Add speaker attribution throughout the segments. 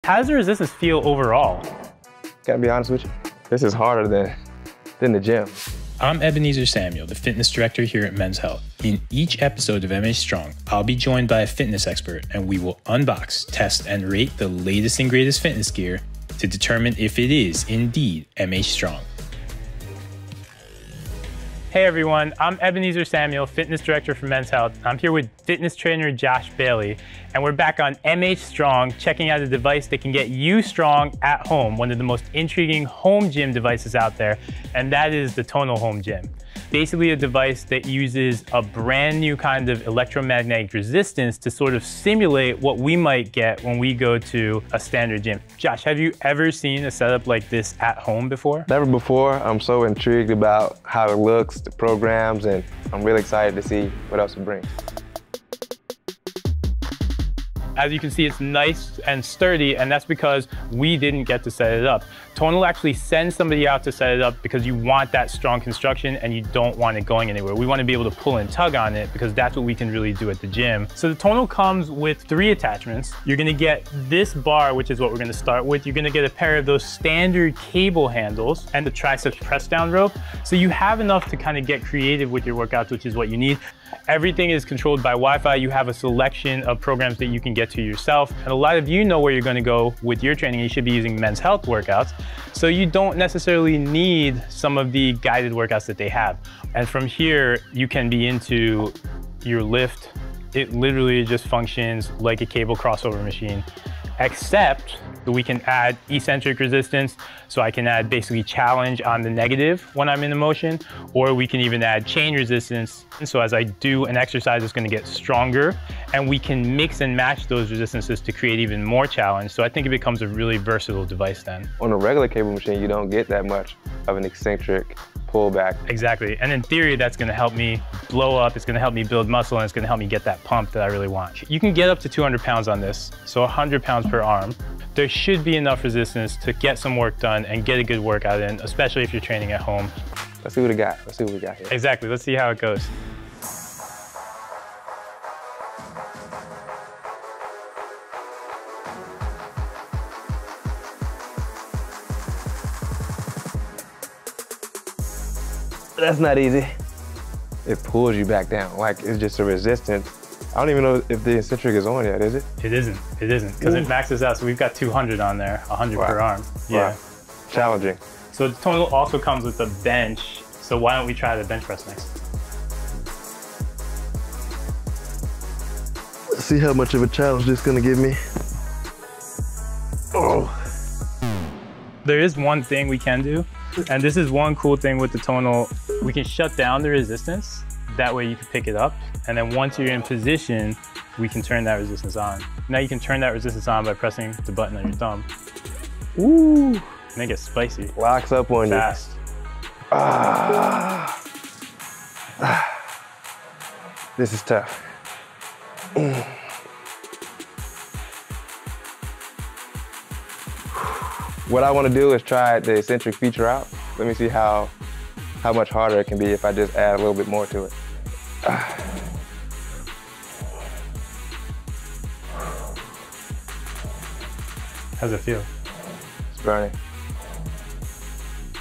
Speaker 1: How does the resistance feel overall?
Speaker 2: Gotta be honest with you, this is harder than the gym.
Speaker 3: I'm Ebenezer Samuel, the fitness director here at Men's Health. In each episode of MH Strong, I'll be joined by a fitness expert and we will unbox, test, and rate the latest and greatest fitness gear to determine if it is indeed MH Strong.
Speaker 1: Hey everyone, I'm Ebenezer Samuel, fitness director for Men's Health. I'm here with fitness trainer Josh Bailey, and we're back on MH Strong, checking out a device that can get you strong at home, one of the most intriguing home gym devices out there, and that is the Tonal Home Gym. Basically a device that uses a brand new kind of electromagnetic resistance to sort of simulate what we might get when we go to a standard gym. Josh, have you ever seen a setup like this at home before?
Speaker 2: Never before. I'm so intrigued about how it looks, the programs, and I'm really excited to see what else it brings.
Speaker 1: As you can see, it's nice and sturdy, and that's because we didn't get to set it up. Tonal actually sends somebody out to set it up because you want that strong construction and you don't want it going anywhere. We want to be able to pull and tug on it because that's what we can really do at the gym. So the Tonal comes with 3 attachments. You're going to get this bar, which is what we're going to start with. You're going to get a pair of those standard cable handles and the triceps press down rope. So you have enough to kind of get creative with your workouts, which is what you need. Everything is controlled by Wi-Fi. You have a selection of programs that you can get to yourself. And a lot of you know where you're going to go with your training. You should be using Men's Health workouts. So you don't necessarily need some of the guided workouts that they have. And from here, you can be into your lift. It literally just functions like a cable crossover machine, except we can add eccentric resistance. So I can add basically challenge on the negative when I'm in the motion, or we can even add chain resistance. And so as I do an exercise, it's going to get stronger, and we can mix and match those resistances to create even more challenge. So I think it becomes a really versatile device then.
Speaker 2: On a regular cable machine, you don't get that much of an eccentric pullback.
Speaker 1: Exactly. And in theory, that's going to help me blow up. It's going to help me build muscle, and it's going to help me get that pump that I really want. You can get up to 200 pounds on this, so 100 pounds per arm. There should be enough resistance to get some work done and get a good workout in, especially if you're training at home.
Speaker 2: Let's see what we got. Let's see what we got here.
Speaker 1: Exactly. Let's see how it goes.
Speaker 2: That's not easy. It pulls you back down. Like, it's just a resistance. I don't even know if the eccentric is on yet, is it?
Speaker 1: It isn't, because it maxes out. So we've got 200 on there, 100 per arm. Yeah.
Speaker 2: Wow. Challenging.
Speaker 1: So the Tonal also comes with a bench. So why don't we try the bench press next?
Speaker 2: Let's see how much of a challenge this is gonna give me. Oh.
Speaker 1: There is one thing we can do, and this is one cool thing with the Tonal. We can shut down the resistance. That way you can pick it up. And then once you're in position, we can turn that resistance on. Now you can turn that resistance on by pressing the button on your thumb.
Speaker 2: Ooh.
Speaker 1: And it gets spicy.
Speaker 2: Locks up on
Speaker 1: Fast.
Speaker 2: You. Ah. This is tough. What I want to do is try the eccentric feature out. Let me see how much harder it can be if I just add a little bit more to it.
Speaker 1: How's it feel?
Speaker 2: It's burning.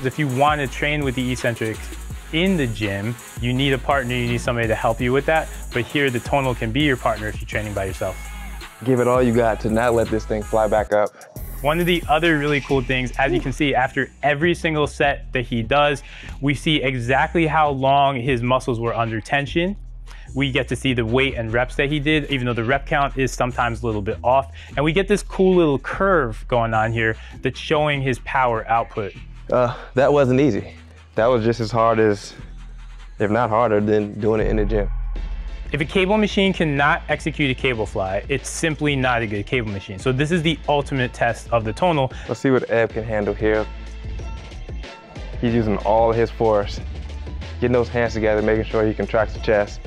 Speaker 1: If you want to train with the eccentric in the gym, you need a partner, you need somebody to help you with that. But here, the Tonal can be your partner if you're training by yourself.
Speaker 2: Give it all you got to not let this thing fly back up.
Speaker 1: One of the other really cool things, as you can see, after every single set that he does, we see exactly how long his muscles were under tension. We get to see the weight and reps that he did, even though the rep count is sometimes a little bit off. And we get this cool little curve going on here that's showing his power output.
Speaker 2: That wasn't easy. That was just as hard as, if not harder, than doing it in the gym.
Speaker 1: If a cable machine cannot execute a cable fly, it's simply not a good cable machine. So this is the ultimate test of the Tonal.
Speaker 2: Let's see what Eb can handle here. He's using all of his force, getting those hands together, making sure he contracts the chest,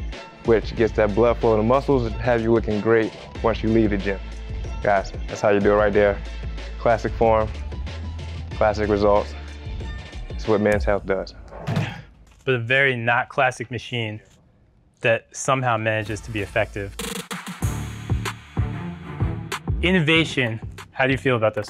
Speaker 2: which gets that blood flow in the muscles and have you looking great once you leave the gym. Guys, that's how you do it right there. Classic form, classic results. It's what Men's Health does.
Speaker 1: But a very not classic machine that somehow manages to be effective. Innovation How do you feel about this?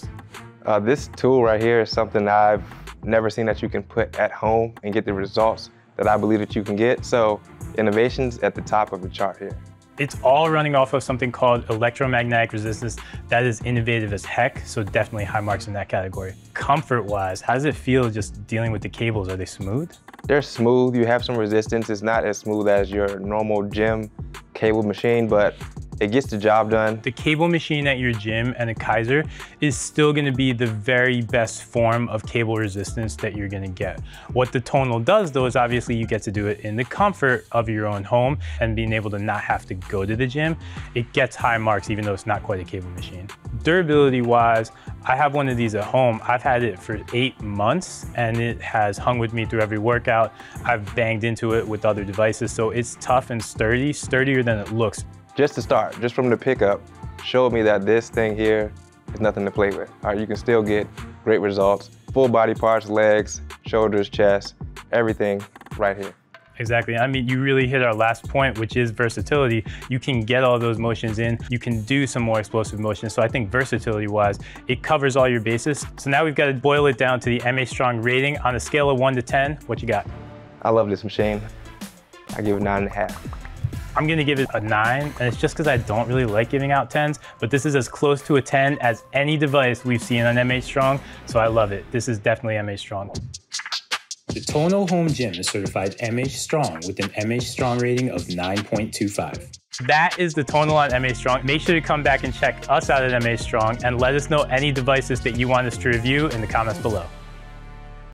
Speaker 2: This tool right here is something I've never seen that you can put at home and get the results that I believe that you can get. So innovation's at the top of the chart here.
Speaker 1: It's all running off of something called electromagnetic resistance. That is innovative as heck, so definitely high marks in that category. Comfort-wise, how does it feel just dealing with the cables? Are they smooth?
Speaker 2: They're smooth. You have some resistance. It's not as smooth as your normal gym cable machine, but it gets the job done.
Speaker 1: The cable machine at your gym and a Kaiser is still gonna be the very best form of cable resistance that you're gonna get. What the Tonal does though is obviously you get to do it in the comfort of your own home and being able to not have to go to the gym. It gets high marks even though it's not quite a cable machine. Durability wise, I have one of these at home. I've had it for 8 months and it has hung with me through every workout. I've banged into it with other devices, so it's tough and sturdy, sturdier than it looks.
Speaker 2: Just to start, just from the pickup, showed me that this thing here is nothing to play with. All right, you can still get great results. Full body parts, legs, shoulders, chest, everything right here.
Speaker 1: Exactly. I mean, you really hit our last point, which is versatility. You can get all those motions in. You can do some more explosive motions. So I think versatility-wise, it covers all your bases. So now we've got to boil it down to the MA Strong rating. On a scale of 1 to 10, what you got?
Speaker 2: I love this machine. I give it 9.5.
Speaker 1: I'm gonna give it a 9, and it's just because I don't really like giving out 10s, but this is as close to a 10 as any device we've seen on MA Strong, so I love it. This is definitely MA Strong.
Speaker 3: The Tonal Home Gym is certified MA Strong with an MA Strong rating of 9.25.
Speaker 1: That is the Tonal on MA Strong. Make sure to come back and check us out at MA Strong and let us know any devices that you want us to review in the comments below.